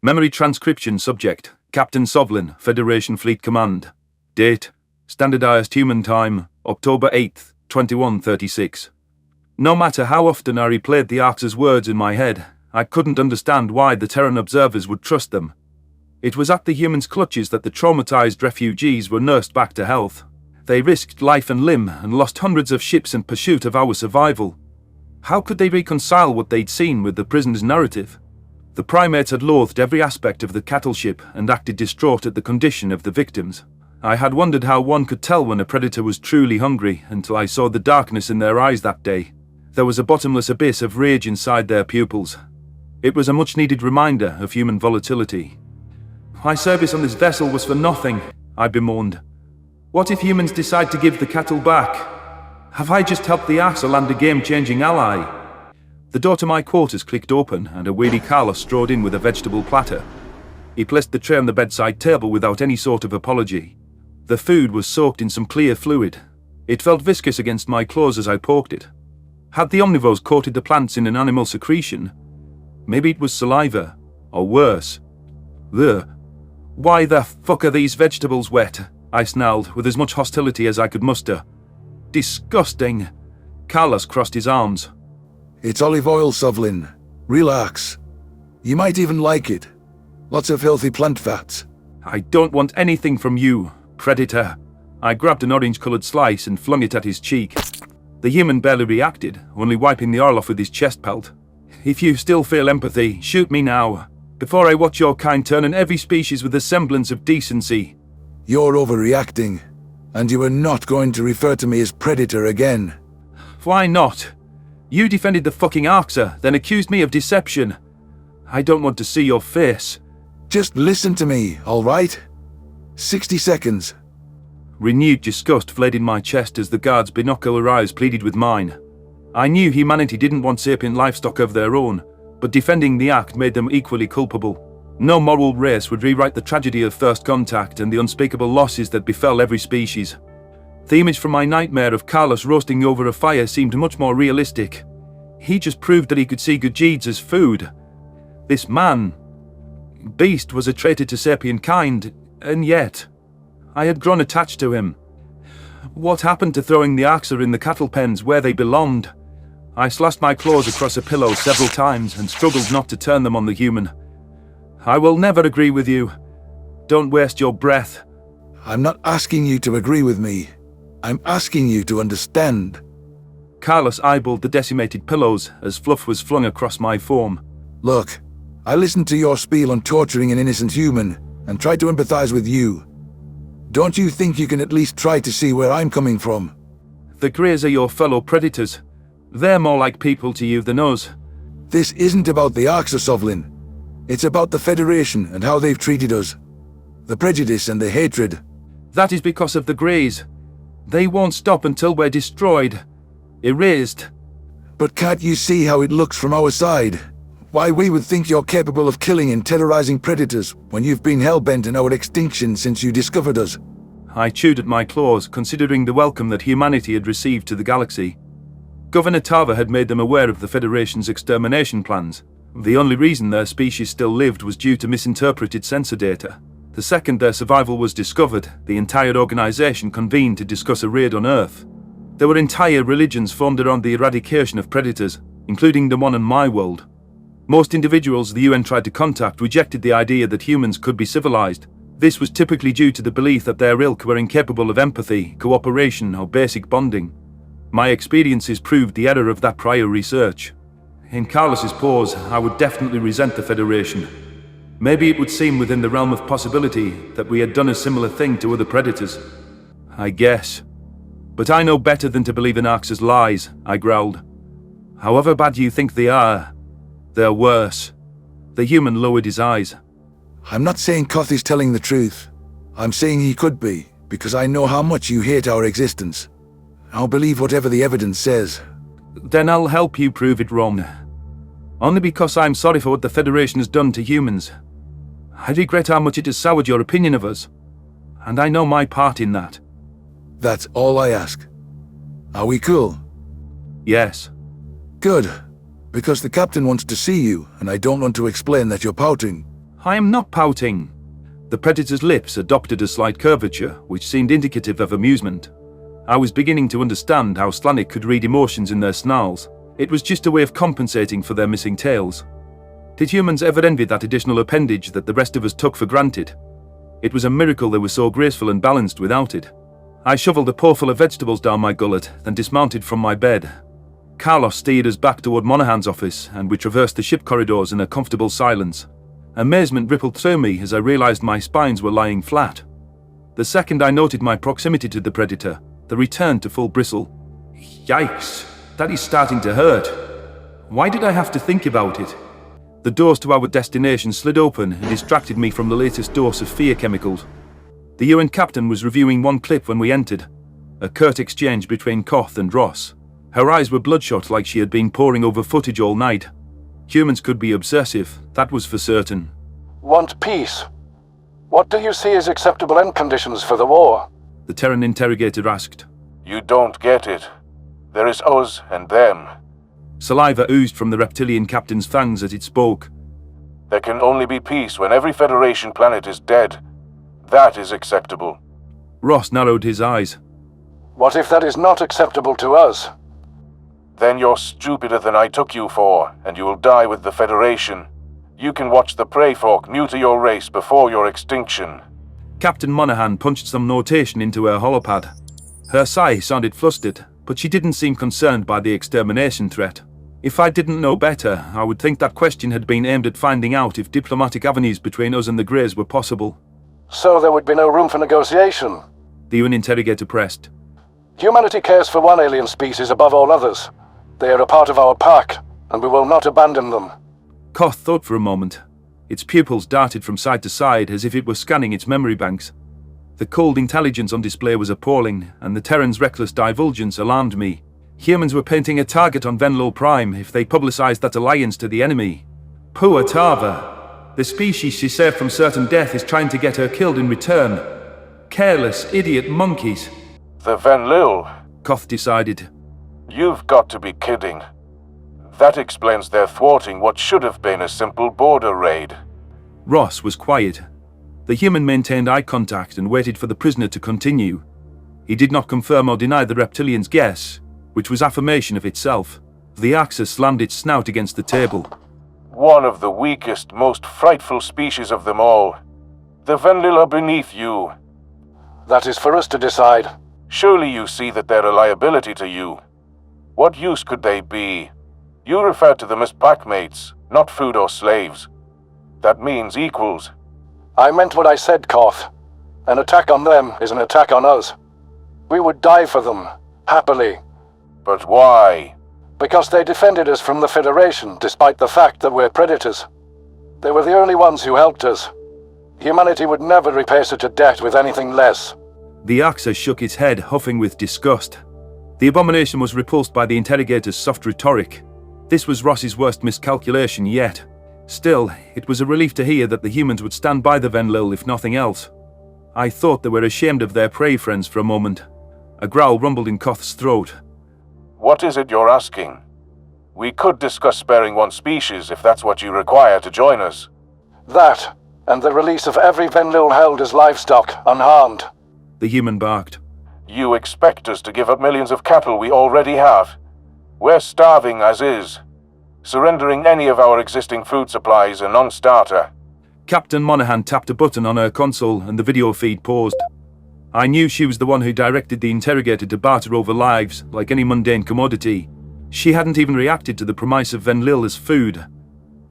Memory transcription subject, Captain Sovlin, Federation Fleet Command. Date, Standardized Human Time, October 8th, 2136. No matter how often I replayed the Ark's words in my head, I couldn't understand why the Terran observers would trust them. It was at the humans' clutches that the traumatized refugees were nursed back to health. They risked life and limb and lost hundreds of ships in pursuit of our survival. How could they reconcile what they'd seen with the prisoner's narrative? The primates had loathed every aspect of the cattle ship and acted distraught at the condition of the victims. I had wondered how one could tell when a predator was truly hungry until I saw the darkness in their eyes that day. There was a bottomless abyss of rage inside their pupils. It was a much-needed reminder of human volatility. My service on this vessel was for nothing, I bemoaned. What if humans decide to give the cattle back? Have I just helped the Arks land a game-changing ally? The door to my quarters clicked open and a weary Carlos strode in with a vegetable platter. He placed the tray on the bedside table without any sort of apology. The food was soaked in some clear fluid. It felt viscous against my clothes as I poked it. Had the omnivores coated the plants in an animal secretion? Maybe it was saliva, or worse. Ugh. Why the fuck are these vegetables wet? I snarled, with as much hostility as I could muster. Disgusting. Carlos crossed his arms. It's olive oil, Sovlin. Relax. You might even like it. Lots of healthy plant fats. I don't want anything from you, predator. I grabbed an orange-coloured slice and flung it at his cheek. The human barely reacted, only wiping the oil off with his chest pelt. If you still feel empathy, shoot me now, before I watch your kind turn on every species with a semblance of decency. You're overreacting, and you are not going to refer to me as predator again. Why not? You defended the fucking Arksa, then accused me of deception. I don't want to see your face. Just listen to me, all right? 60 seconds. Renewed disgust flared in my chest as the guard's binocular eyes pleaded with mine. I knew humanity didn't want sapient livestock of their own, but defending the act made them equally culpable. No moral race would rewrite the tragedy of first contact and the unspeakable losses that befell every species. The image from my nightmare of Carlos roasting over a fire seemed much more realistic. He just proved that he could see good deeds as food. This beast was a traitor to sapient kind, and yet I had grown attached to him. What happened to throwing the Arksa in the cattle pens where they belonged? I slashed my claws across a pillow several times and struggled not to turn them on the human. I will never agree with you. Don't waste your breath. I'm not asking you to agree with me. I'm asking you to understand. Carlos eyeballed the decimated pillows as fluff was flung across my form. Look, I listened to your spiel on torturing an innocent human and tried to empathize with you. Don't you think you can at least try to see where I'm coming from? The Greys are your fellow predators. They're more like people to you than us. This isn't about the Arksa, Sovlin. It's about the Federation and how they've treated us. The prejudice and the hatred. That is because of the Greys. They won't stop until we're destroyed. Erased. But can't you see how it looks from our side? Why we would think you're capable of killing and terrorizing predators when you've been hell-bent on our extinction since you discovered us? I chewed at my claws, considering the welcome that humanity had received to the galaxy. Governor Tava had made them aware of the Federation's extermination plans. The only reason their species still lived was due to misinterpreted sensor data. The second their survival was discovered, the entire organization convened to discuss a raid on Earth. There were entire religions formed around the eradication of predators, including the one in my world. Most individuals the UN tried to contact rejected the idea that humans could be civilized. This was typically due to the belief that their ilk were incapable of empathy, cooperation, or basic bonding. My experiences proved the error of that prior research. In Carlos's pause, I would definitely resent the Federation. Maybe it would seem within the realm of possibility that we had done a similar thing to other predators. I guess. But I know better than to believe in Arksa's lies, I growled. However bad you think they are, they're worse. The human lowered his eyes. I'm not saying Koth is telling the truth. I'm saying he could be, because I know how much you hate our existence. I'll believe whatever the evidence says. Then I'll help you prove it wrong. Only because I'm sorry for what the Federation has done to humans. I regret how much it has soured your opinion of us. And I know my part in that. That's all I ask. Are we cool? Yes. Good. Because the captain wants to see you, and I don't want to explain that you're pouting. I am not pouting. The predator's lips adopted a slight curvature, which seemed indicative of amusement. I was beginning to understand how Slanik could read emotions in their snarls. It was just a way of compensating for their missing tails. Did humans ever envy that additional appendage that the rest of us took for granted? It was a miracle they were so graceful and balanced without it. I shoveled a pailful of vegetables down my gullet, then dismounted from my bed. Carlos steered us back toward Monaghan's office, and we traversed the ship corridors in a comfortable silence. Amazement rippled through me as I realized my spines were lying flat. The second I noted my proximity to the predator, the return to full bristle. Yikes, that is starting to hurt. Why did I have to think about it? The doors to our destination slid open and distracted me from the latest dose of fear chemicals. The UN captain was reviewing one clip when we entered, a curt exchange between Koth and Ross. Her eyes were bloodshot like she had been poring over footage all night. Humans could be obsessive, that was for certain. Want peace? What do you see as acceptable end conditions for the war? The Terran interrogator asked. You don't get it. There is us and them. Saliva oozed from the reptilian captain's fangs as it spoke. There can only be peace when every Federation planet is dead. That is acceptable. Ross narrowed his eyes. What if that is not acceptable to us? Then you're stupider than I took you for, and you will die with the Federation. You can watch the prey folk neuter your race before your extinction. Captain Monaghan punched some notation into her holopad. Her sigh sounded flustered, but she didn't seem concerned by the extermination threat. If I didn't know better, I would think that question had been aimed at finding out if diplomatic avenues between us and the Greys were possible. So there would be no room for negotiation? The UN interrogator pressed. Humanity cares for one alien species above all others. They are a part of our pack, and we will not abandon them. Koth thought for a moment. Its pupils darted from side to side as if it were scanning its memory banks. The cold intelligence on display was appalling, and the Terran's reckless divulgence alarmed me. Humans were painting a target on Venlo Prime if they publicized that alliance to the enemy. Poor Tava. The species she saved from certain death is trying to get her killed in return. Careless, idiot monkeys. The Van Lille. Koth decided. You've got to be kidding. That explains their thwarting what should have been a simple border raid. Ross was quiet. The human maintained eye contact and waited for the prisoner to continue. He did not confirm or deny the reptilian's guess, which was affirmation of itself. The Axis slammed its snout against the table. One of the weakest, most frightful species of them all. The Van Lille are beneath you. That is for us to decide. Surely you see that they're a liability to you. What use could they be? You refer to them as packmates, not food or slaves. That means equals. I meant what I said, Koth. An attack on them is an attack on us. We would die for them, happily. But why? Because they defended us from the Federation, despite the fact that we're predators. They were the only ones who helped us. Humanity would never repay such a debt with anything less. The Axis shook its head, huffing with disgust. The abomination was repulsed by the interrogator's soft rhetoric. This was Ross's worst miscalculation yet. Still, it was a relief to hear that the humans would stand by the Van Lille if nothing else. I thought they were ashamed of their prey friends for a moment. A growl rumbled in Koth's throat. What is it you're asking? We could discuss sparing one species if that's what you require to join us. That, and the release of every Van Lille held as livestock, unharmed. The human barked. You expect us to give up millions of cattle we already have? We're starving as is. Surrendering any of our existing food supply is a non-starter. Captain Monaghan tapped a button on her console and the video feed paused. I knew she was the one who directed the interrogator to barter over lives like any mundane commodity. She hadn't even reacted to the premise of Van Lille as food.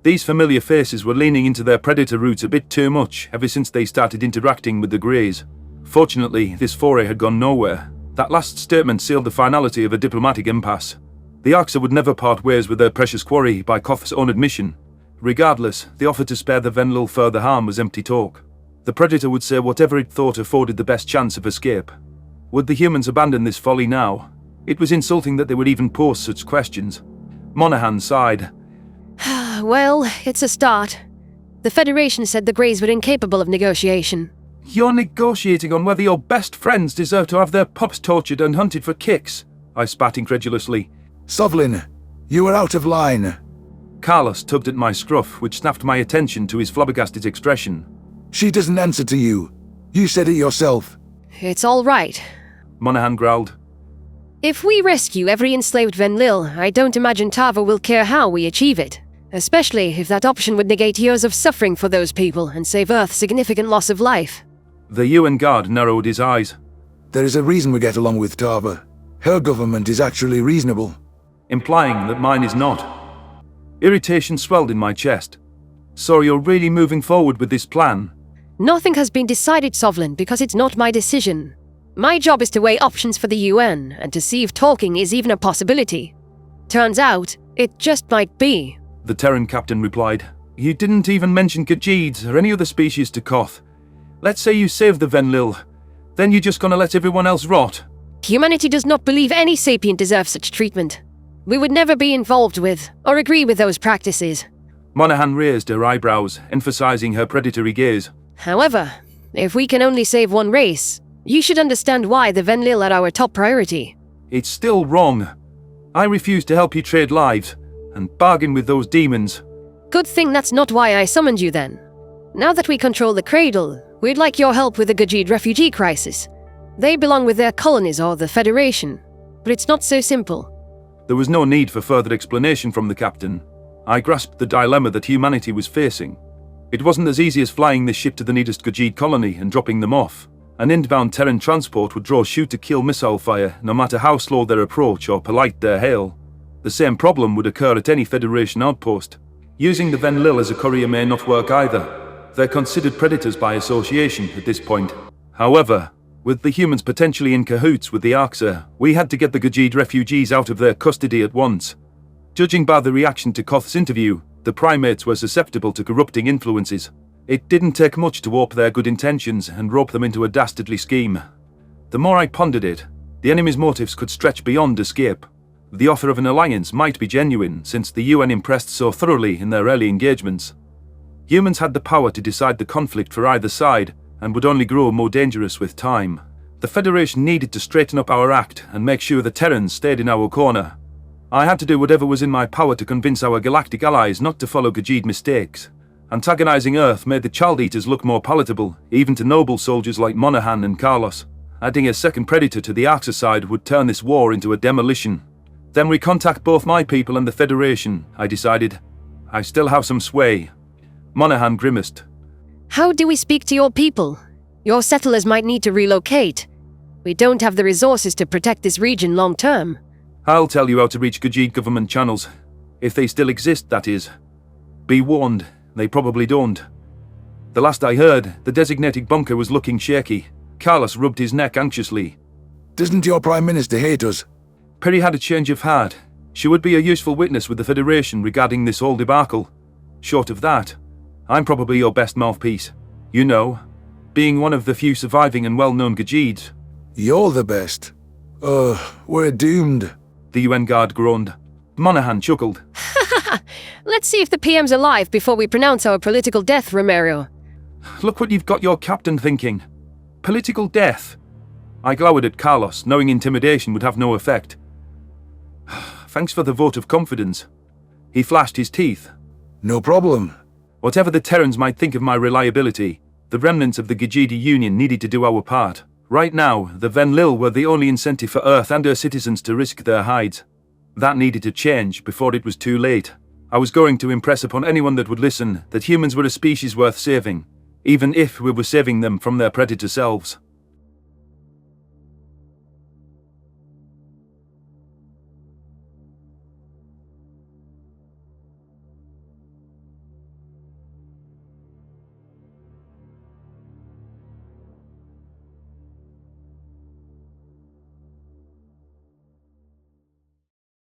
These familiar faces were leaning into their predator roots a bit too much ever since they started interacting with the Greys. Fortunately, this foray had gone nowhere. That last statement sealed the finality of a diplomatic impasse. The Arxa would never part ways with their precious quarry by Koth's own admission. Regardless, the offer to spare the Van Lille further harm was empty talk. The Predator would say whatever it thought afforded the best chance of escape. Would the humans abandon this folly now? It was insulting that they would even pose such questions. Monaghan sighed. Well, it's a start. The Federation said the Greys were incapable of negotiation. You're negotiating on whether your best friends deserve to have their pups tortured and hunted for kicks, I spat incredulously. Sovlin, you are out of line. Carlos tugged at my scruff, which snapped my attention to his flabbergasted expression. She doesn't answer to you. You said it yourself. It's all right. Monahan growled. If we rescue every enslaved Venlil, I don't imagine Tava will care how we achieve it. Especially if that option would negate years of suffering for those people and save Earth significant loss of life. The UN guard narrowed his eyes. There is a reason we get along with Tava. Her government is actually reasonable. Implying that mine is not. Irritation swelled in my chest. So you're really moving forward with this plan? Nothing has been decided, Sovlin, because it's not my decision. My job is to weigh options for the UN and to see if talking is even a possibility. Turns out, it just might be. The Terran captain replied. You didn't even mention Khajiits or any other species to Koth. Let's say you save the Venlil. Then you're just gonna let everyone else rot. Humanity does not believe any sapient deserves such treatment. We would never be involved with or agree with those practices. Monahan raised her eyebrows, emphasizing her predatory gaze. However, if we can only save one race, you should understand why the Venlil are our top priority. It's still wrong. I refuse to help you trade lives and bargain with those demons. Good thing that's not why I summoned you then. Now that we control the Cradle, we'd like your help with the Khajiit refugee crisis. They belong with their colonies or the Federation, but it's not so simple. There was no need for further explanation from the captain. I grasped the dilemma that humanity was facing. It wasn't as easy as flying this ship to the nearest Khajiit colony and dropping them off. An inbound Terran transport would draw shoot-to-kill missile fire, no matter how slow their approach or polite their hail. The same problem would occur at any Federation outpost. Using the Venlil as a courier may not work either. They're considered predators by association at this point. However, with the humans potentially in cahoots with the Arxer, we had to get the Khajiit refugees out of their custody at once. Judging by the reaction to Koth's interview, the primates were susceptible to corrupting influences. It didn't take much to warp their good intentions and rope them into a dastardly scheme. The more I pondered it, the enemy's motives could stretch beyond escape. The offer of an alliance might be genuine, since the UN impressed so thoroughly in their early engagements. Humans had the power to decide the conflict for either side, and would only grow more dangerous with time. The Federation needed to straighten up our act and make sure the Terrans stayed in our corner. I had to do whatever was in my power to convince our galactic allies not to follow Khajiit mistakes. Antagonizing Earth made the Child Eaters look more palatable, even to noble soldiers like Monahan and Carlos. Adding a second predator to the Arxer side would turn this war into a demolition. Then we contact both my people and the Federation, I decided. I still have some sway. Monahan grimaced. How do we speak to your people? Your settlers might need to relocate. We don't have the resources to protect this region long term. I'll tell you how to reach Khajiit government channels. If they still exist, that is. Be warned, they probably don't. The last I heard, the designated bunker was looking shaky. Carlos rubbed his neck anxiously. Doesn't your Prime Minister hate us? Perry had a change of heart. She would be a useful witness with the Federation regarding this whole debacle. Short of that, I'm probably your best mouthpiece. You know, being one of the few surviving and well-known Khajiits. You're the best. We're doomed. The UN guard groaned. Monahan chuckled. Let's see if the PM's alive before we pronounce our political death, Romero. Look what you've got your captain thinking. Political death. I glowered at Carlos, knowing intimidation would have no effect. Thanks for the vote of confidence. He flashed his teeth. No problem. Whatever the Terrans might think of my reliability, the remnants of the Khajiit Union needed to do our part. Right now, the Venlil were the only incentive for Earth and her citizens to risk their hides. That needed to change before it was too late. I was going to impress upon anyone that would listen that humans were a species worth saving, even if we were saving them from their predator selves.